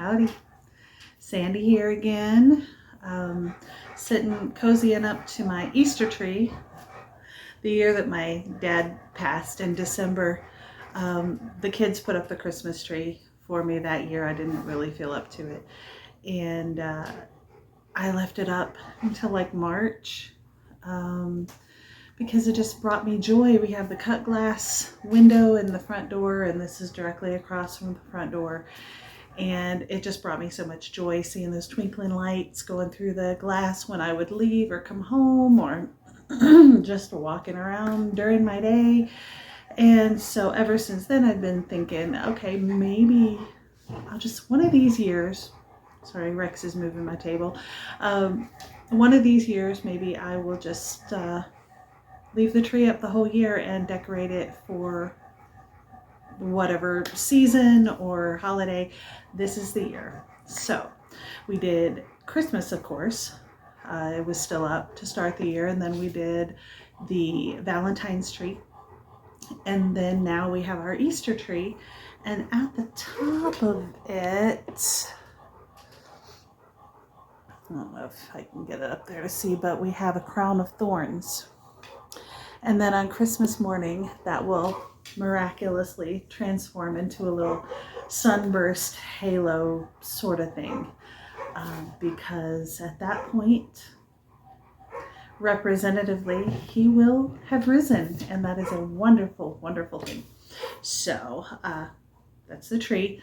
Howdy. Sandy here again, sitting cozying up to my Easter tree. The year that my dad passed in December, the kids put up the Christmas tree for me that year. I didn't really feel up to it. And I left it up until like March because it just brought me joy. We have the cut glass window in the front door, and this is directly across from the front door. And it just brought me so much joy seeing those twinkling lights going through the glass when I would leave or come home, or just walking around during my day. And so ever since then, I've been thinking, okay, maybe I'll just, one of these years, sorry, Rex is moving my table. One of these years, maybe I will just leave the tree up the whole year and decorate it for whatever season or holiday. This is the year. So we did Christmas, of course. It was still up to start the year, and then we did the Valentine's tree, and then now we have our Easter tree, and at the top of it, I don't know if I can get it up there to see, but we have a crown of thorns. And then on Christmas morning, that will miraculously transform into a little sunburst halo sort of thing, because at that point, representatively, he will have risen, and that is a wonderful, wonderful thing. So that's the tree.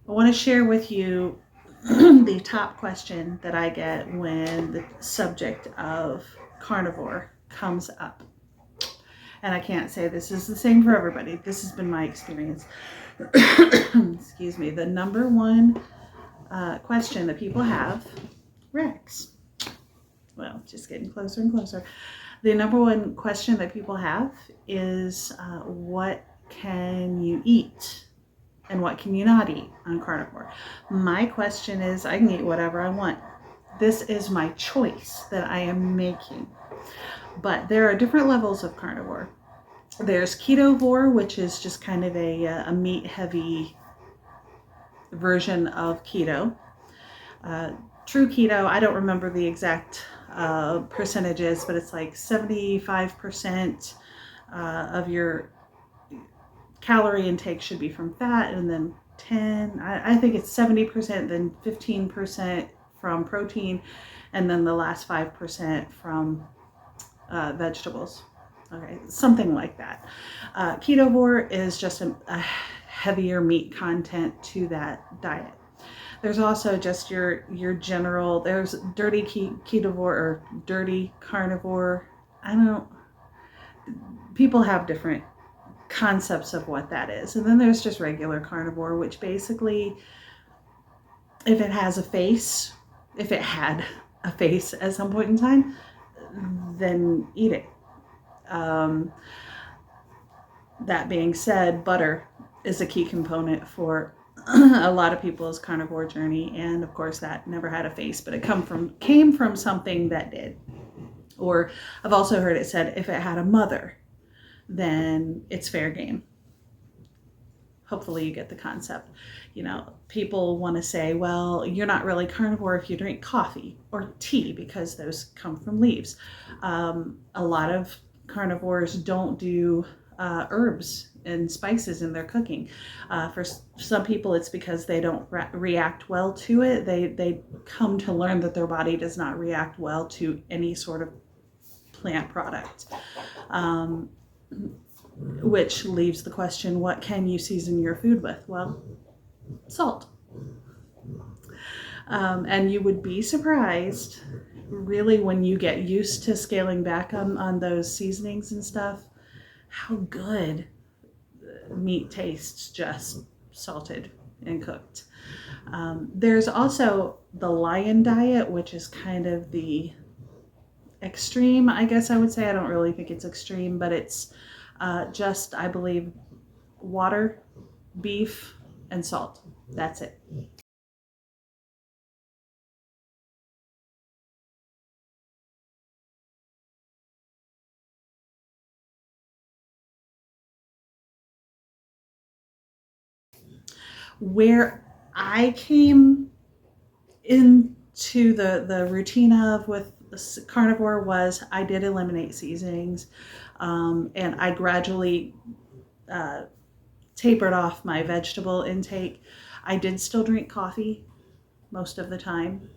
I want to share with you the top question that I get when the subject of carnivore comes up. And I can't say this is the same for everybody. This has been my experience. Excuse me. The number one question that people have, Rex. Well, just getting closer and closer. The number one question that people have is what can you eat and what can you not eat on carnivore? My question is, I can eat whatever I want. This is my choice that I am making. But there are different levels of carnivore. There's ketovore, which is just kind of a meat-heavy version of keto. True keto, I don't remember the exact percentages, but it's like 75% of your calorie intake should be from fat, and then I think it's 70%, then 15% from protein, and then the last 5% from vegetables. Okay, something like that. Ketovore is just a heavier meat content to that diet. There's also just your general, there's dirty ketovore or dirty carnivore. People have different concepts of what that is. And then there's just regular carnivore, which basically, if it had a face at some point in time, then eat it. That being said, butter is a key component for a lot of people's carnivore journey, and of course that never had a face, but it came from something that did. Or I've also heard it said if it had a mother, then it's fair game. Hopefully you get the concept. You know, people want to say, well, you're not really carnivore if you drink coffee or tea, because those come from leaves. A lot of carnivores don't do herbs and spices in their cooking. For some people, it's because they don't react well to it. They come to learn that their body does not react well to any sort of plant product. Which leaves the question, what can you season your food with? Well, salt. And you would be surprised, really, when you get used to scaling back on those seasonings and stuff, how good meat tastes just salted and cooked. There's also the lion diet, which is kind of the extreme, I guess I would say. I don't really think it's extreme, but it's just, I believe, water, beef, and salt. That's it. Where I came into the routine of with carnivore was I did eliminate seasonings, and I gradually uh, tapered off my vegetable intake. I did still drink coffee most of the time.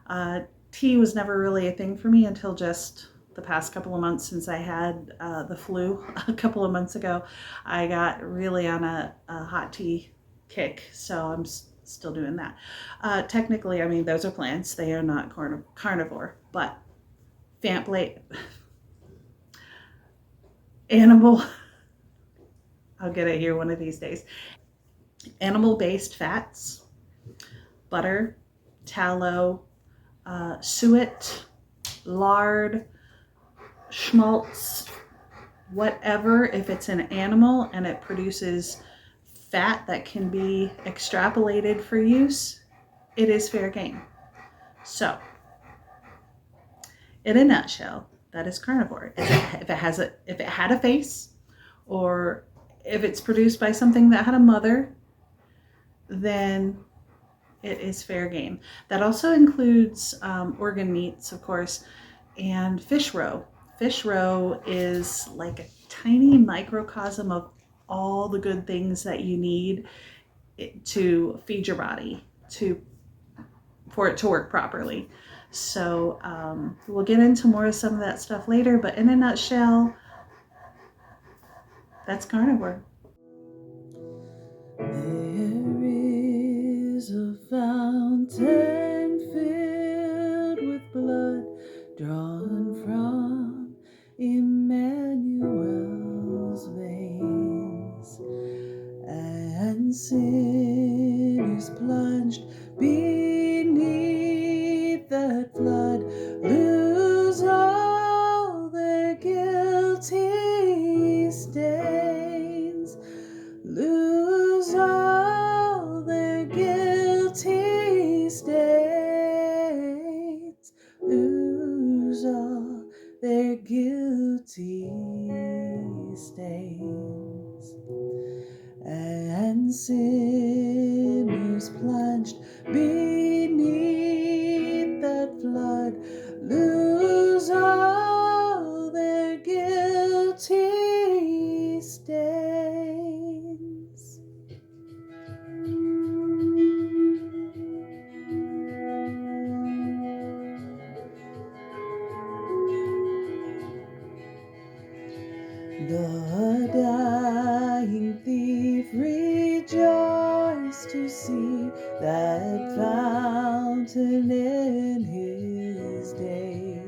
Uh, Tea was never really a thing for me until just the past couple of months since I had the flu a couple of months ago. I got really on a hot tea kick, so I'm still doing that. Technically, I mean, those are plants, they are not carnivore, but plant animal, I'll get it here one of these days. Animal based fats, butter, tallow, suet, lard, schmaltz, whatever. If it's an animal and it produces fat that can be extrapolated for use, it is fair game. So, in a nutshell, that is carnivore. If it had a face, or if it's produced by something that had a mother, then it is fair game. That also includes organ meats, of course, and fish roe. Fish roe is like a tiny microcosm of all the good things that you need to feed your body for it to work properly. So we'll get into more of some of that stuff later, but in a nutshell, that's carnivore. There is a fountain filled with blood drawn from Emmanuel's veins, and sinners plunged beneath that flood lose all their guilty stains, lose all their guilty stains, lose all their guilty stains, and sinners plunged beneath that flood lose all their guilty stains. The dying thief rejoiced to see that fountain in his day,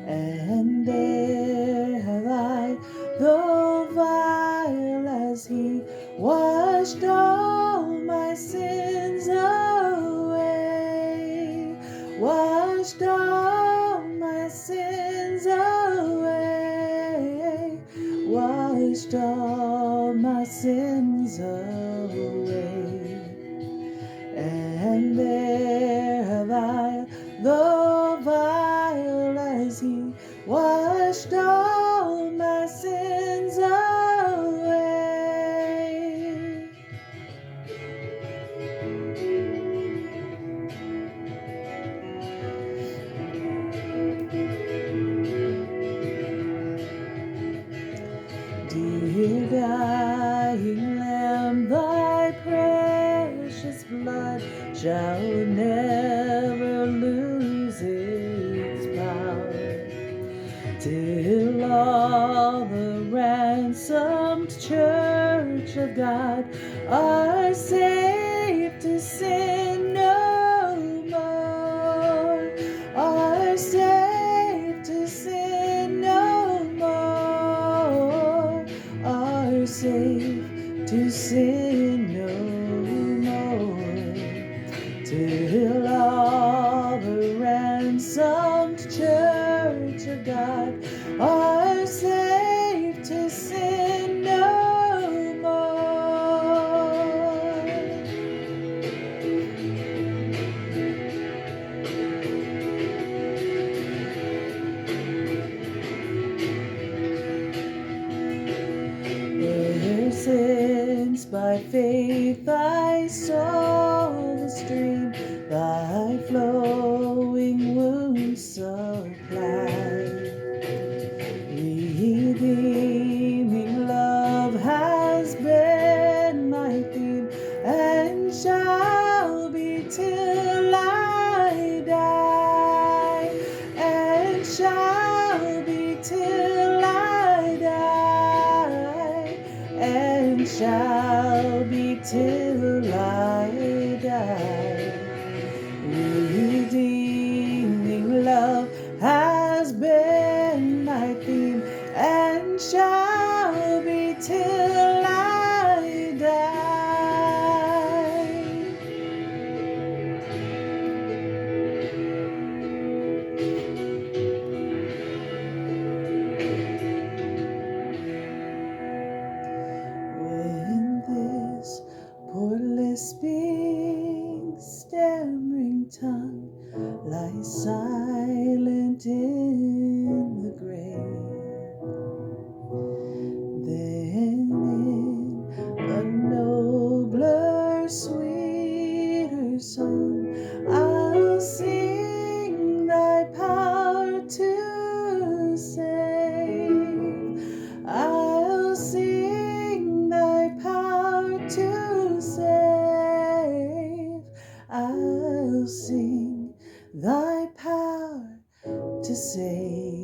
and there have I, though vile as he, washed all my sins away, washed all my sins away, washed all my sins away. And there have I, though vile as he, washed all my sins away. Dear dying Lamb, thy precious blood shall never lose its power, till all the ransomed church of God are saved to sin no more, are saved to sin no more, are saved to sin no more, till all the ransomed church of God are saved to sin no more. thy flowing wounds supply. Redeeming love has been my theme and shall be till I die, and shall be till I die, and shall be till I die. Redeeming love has been my theme and shall be till I die. When this poor lisping, stammering tongue lies silent in the grave, then in a nobler, sweeter song I'll sing thy power to save. I'll sing thy power to save. I'll sing thy power to save.